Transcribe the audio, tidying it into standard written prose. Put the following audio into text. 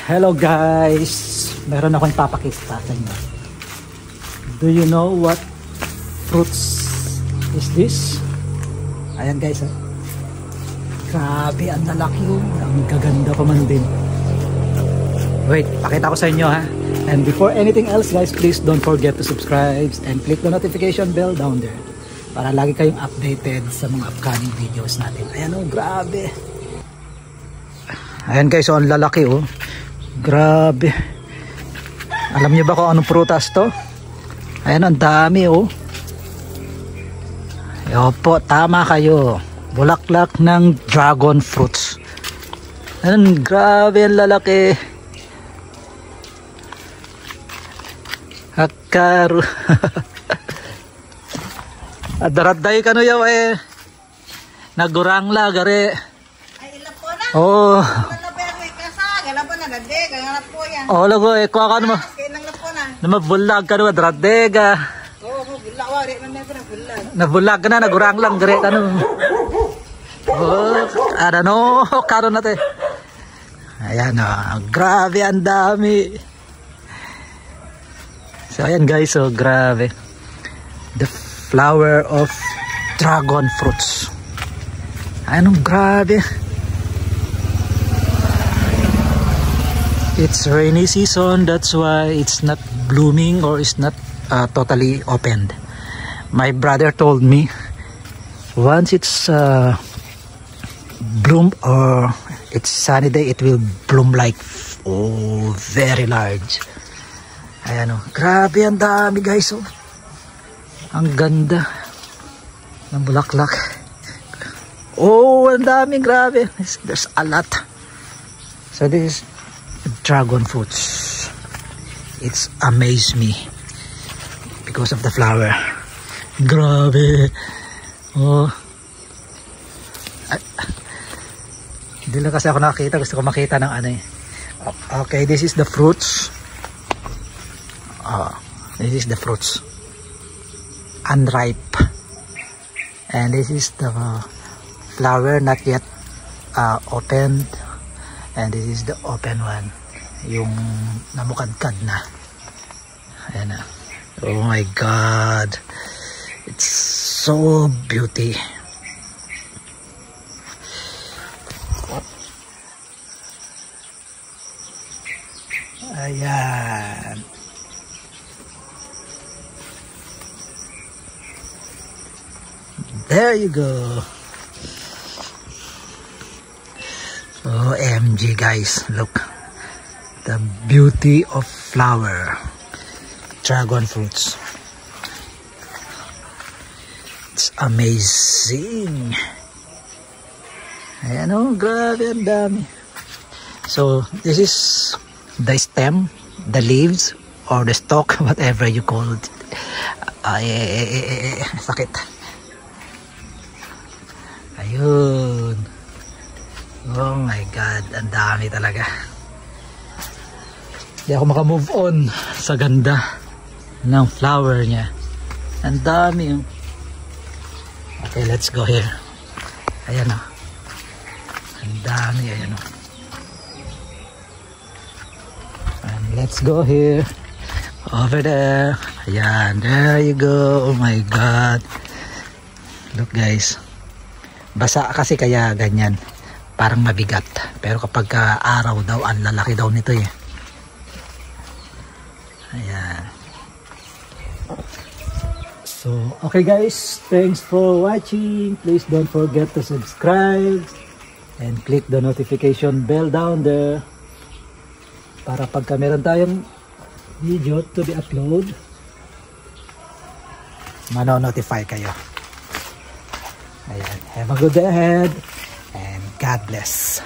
Hello guys! Meron akong ipapakita sa inyo. Do you know what fruits is this? Ayan guys, ha? Grabe, ang lalaki oh. Ang gaganda pa man din. Wait, pakita ko sa inyo ha. And before anything else guys, please don't forget to subscribe and click the notification bell down there para lagi kayong updated sa mga upcoming videos natin. Ayan oh, grabe. Ayan guys, oh, ang lalaki oh. Grabe. Alam niyo ba kung anong prutas to? Ayan, ang dami oh. Opo, tama kayo. Bulaklak ng dragon fruits. Ayan, grabe ang lalaki. Hakaru. Adaraday ka no yaw eh. Nagurang la gare. Ay, ila po na. Oh. Oh, lago eh, kuha ka naman. Namabulag ka naman, dradega. Oo, bulag. Wari man na bulag. Nabulag ka na, nagurang lang, gare ka naman. Oh, ano, karon natin. Ayan o, grabe, ang dami. So, ayan guys, so grabe. The flower of dragon fruits. Ayan o, grabe. It's rainy season, that's why it's not blooming or it's not totally opened. My brother told me once it's bloom or it's sunny day, it will bloom like very large. Ayan o, grabe ang dami guys oh. Ang ganda ng bulaklak. Oh, ang dami, grabe. There's a lot. So this is dragon fruits. It's amazed me because of the flower. Grabe. Oh. Hindi lang kasi ako nakakita. Gusto ko makita ng ano eh. Okay, this is the fruits. This is the fruits. Unripe. And this is the flower not yet opened. And this is the open one. Yung namukadkad na. Ayan na. Oh my God. It's so beauty. Ayan. There you go. OMG guys, look. The beauty of flower. Dragon fruits. It's amazing. Ayan o, grabe, ang dami. So, this is the stem, the leaves, or the stalk, whatever you call it. Sakit. Ayun. Oh my God, ang dami talaga. Hindi ako makamove on sa ganda ng flower niya. Ang dami. Okay, let's go here. Ayan o. Ang dami, ayan o. And let's go here. Over there. Ayan, there you go. Oh my God. Look guys. Basa kasi kaya ganyan. Parang mabigat. Pero kapag araw daw, ang lalaki daw nito eh. Ayan. So, okay guys. Thanks for watching. Please don't forget to subscribe. And click the notification bell down there. Para pagka meron tayong video to be upload, mano-notify kayo. Ayan. Have a good day ahead. And God bless.